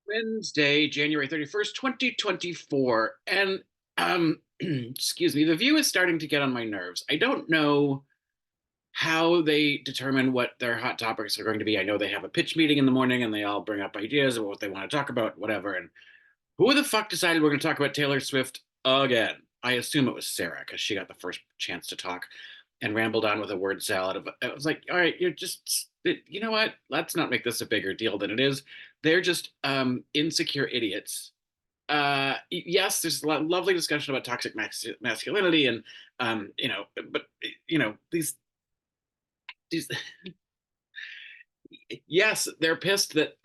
Wednesday, January 31st, 2024. And excuse me, the view is starting to get on my nerves. I don't know how they determine what their hot topics are going to be. I know they have a pitch meeting in the morning and they all bring up ideas of what they want to talk about, whatever. And who the fuck decided we're going to talk about Taylor Swift again? I assume it was Sarah because she got the first chance to talk and rambled on with a word salad. I was like, all right, you're just, you know what? Let's not make this a bigger deal than it is. They're just insecure idiots. Yes, there's a lovely discussion about toxic masculinity and, but these yes, they're pissed that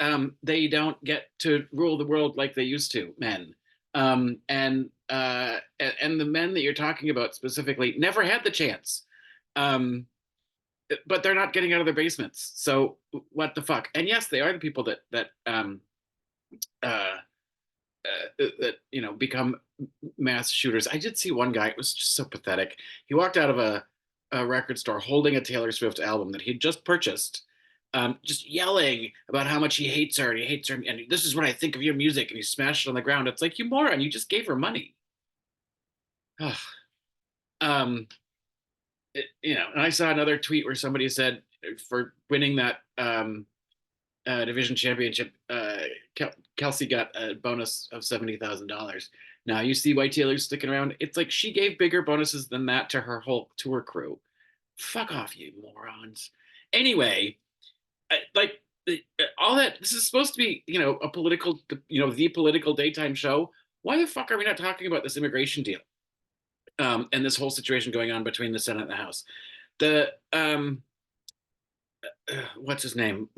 they don't get to rule the world like they used to, men. And the men that you're talking about specifically never had the chance. Um, but they're not getting out of their basements. So what the fuck? And yes, they are the people uh, that become mass shooters. I did see one guy; it was just so pathetic. He walked out of a record store holding a Taylor Swift album that he'd just purchased, just yelling about how much he hates her and he hates her, and this is what I think of your music. And he smashed it on the ground. It's like, you moron! You just gave her money. um, and I saw another tweet where somebody said for winning that division championship, Kelsey got a bonus of $70,000. Now you see why Taylor's sticking around. It's like she gave bigger bonuses than that to her whole tour crew. Fuck off, you morons. Anyway, like all that. This is supposed to be, a political, the political daytime show. Why the fuck are we not talking about this immigration deal? And this whole situation going on between the Senate and the House. The what's his name?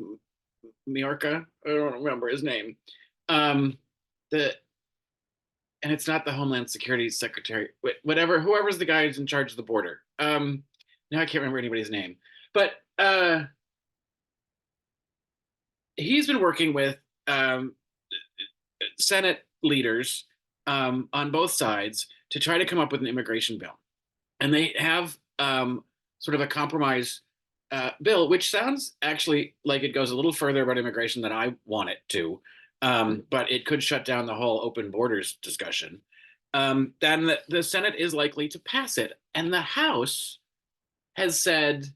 Miorca. I don't remember his name. Um, the and it's not the Homeland Security Secretary, whatever, whoever's the guy who's in charge of the border. Now I can't remember anybody's name, but he's been working with Senate leaders on both sides to try to come up with an immigration bill, and they have sort of a compromise bill, which sounds actually like it goes a little further about immigration than I want it to, but it could shut down the whole open borders discussion. Then the Senate is likely to pass it, and the House has said,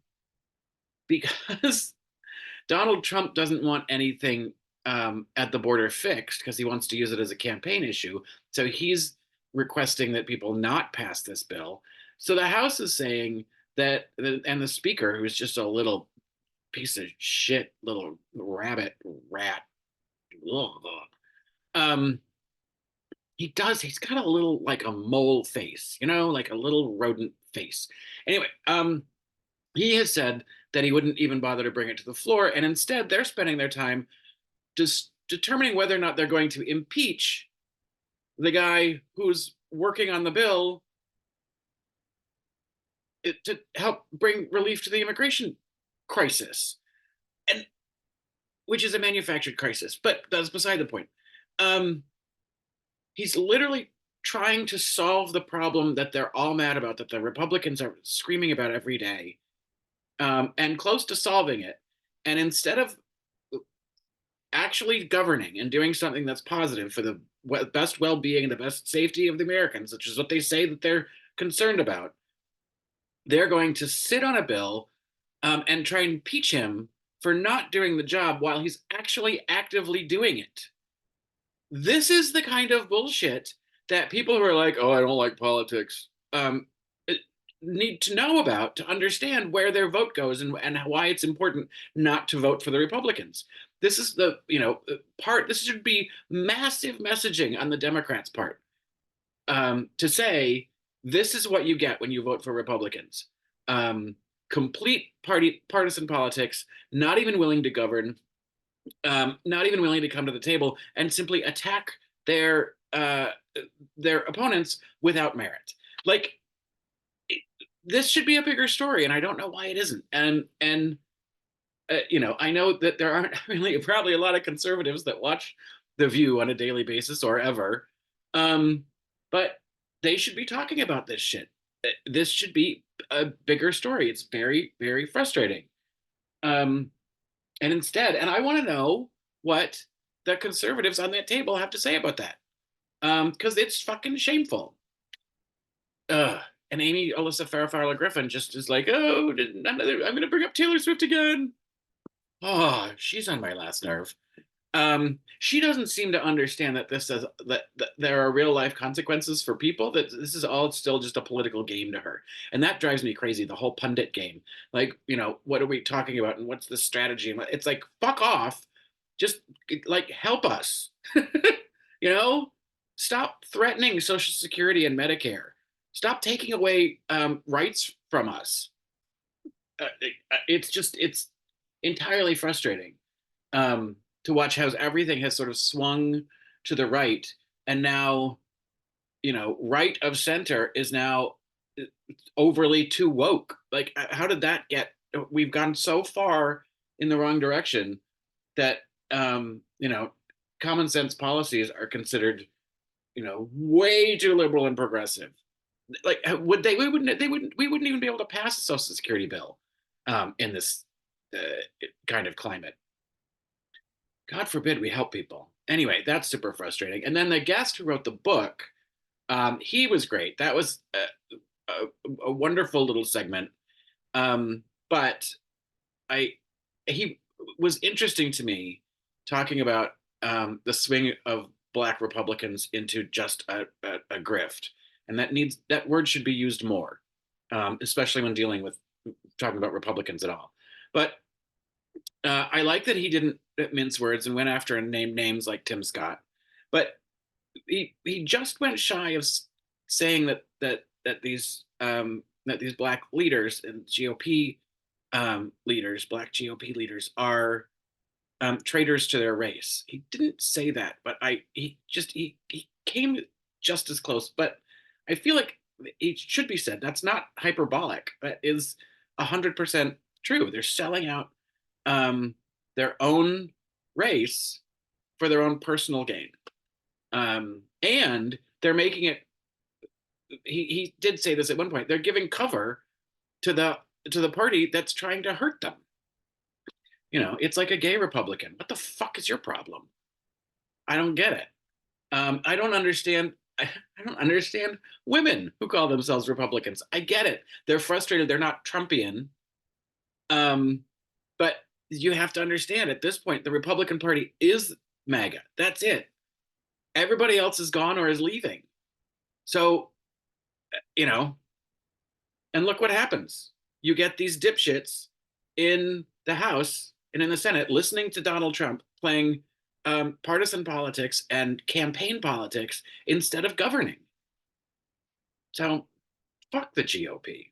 because Donald Trump doesn't want anything at the border fixed because he wants to use it as a campaign issue. So he's requesting that people not pass this bill. So the House is saying that, and the Speaker, who's just a little piece of shit, little rabbit rat, um, he's got a little like a mole face, like a little rodent face. Anyway, he has said that he wouldn't even bother to bring it to the floor, and instead they're spending their time just determining whether or not they're going to impeach the guy who's working on the bill to help bring relief to the immigration crisis, and which is a manufactured crisis, but that's beside the point. Um, he's literally trying to solve the problem that they're all mad about, that the Republicans are screaming about every day, and close to solving it. And instead of actually governing and doing something that's positive for the best well-being and the best safety of the Americans, which is what they say that they're concerned about, they're going to sit on a bill and try and impeach him for not doing the job while he's actually actively doing it. This is the kind of bullshit that people who are like, "Oh, I don't like politics," need to know about to understand where their vote goes and why it's important not to vote for the Republicans. This is the part. This should be massive messaging on the Democrats' part, to say this is what you get when you vote for Republicans. Complete partisan politics, not even willing to govern, not even willing to come to the table and simply attack their opponents without merit. Like, this should be a bigger story, and I don't know why it isn't. And I know that there aren't really probably a lot of conservatives that watch The View on a daily basis or ever, but they should be talking about this shit. This should be a bigger story. It's very, very frustrating. And instead, and I want to know what the conservatives on that table have to say about that. Because it's fucking shameful. Ugh. And Amy Alyssa Farrah Griffin just is like, oh, I'm going to bring up Taylor Swift again. Oh, she's on my last nerve. She doesn't seem to understand that that there are real life consequences for people. That this is all still just a political game to her, and that drives me crazy. The whole pundit game, like what are we talking about, and what's the strategy? And it's like fuck off, just like help us. you know, Stop threatening Social Security and Medicare. Stop taking away rights from us. It's entirely frustrating to watch how everything has sort of swung to the right, and now right of center is now overly too woke. Like, how did that get? We've gone so far in the wrong direction that common sense policies are considered way too liberal and progressive. Like, would they? We wouldn't even be able to pass a Social Security bill in this kind of climate. God forbid we help people. Anyway, that's super frustrating. And then the guest who wrote the book, he was great. That was a wonderful little segment. But I he was interesting to me, talking about the swing of Black Republicans into just a grift, and that word should be used more, especially when dealing with talking about Republicans at all. But I like that he didn't mince words and went after and named names like Tim Scott, but he just went shy of saying that these black leaders and GOP black GOP leaders, are traitors to their race. He didn't say that, but he came just as close. But I feel like it should be said. That's not hyperbolic. That is 100% true. They're selling out their own race for their own personal gain, and they're making it. He did say this at one point. They're giving cover to the party that's trying to hurt them. It's like a gay Republican. What the fuck is your problem? I don't get it. I don't understand. I don't understand women who call themselves Republicans. I get it. They're frustrated. They're not Trumpian. But you have to understand, at this point, the Republican Party is MAGA. That's it. Everybody else is gone or is leaving. So, and look what happens. You get these dipshits in the House and in the Senate listening to Donald Trump playing partisan politics and campaign politics instead of governing. So fuck the GOP.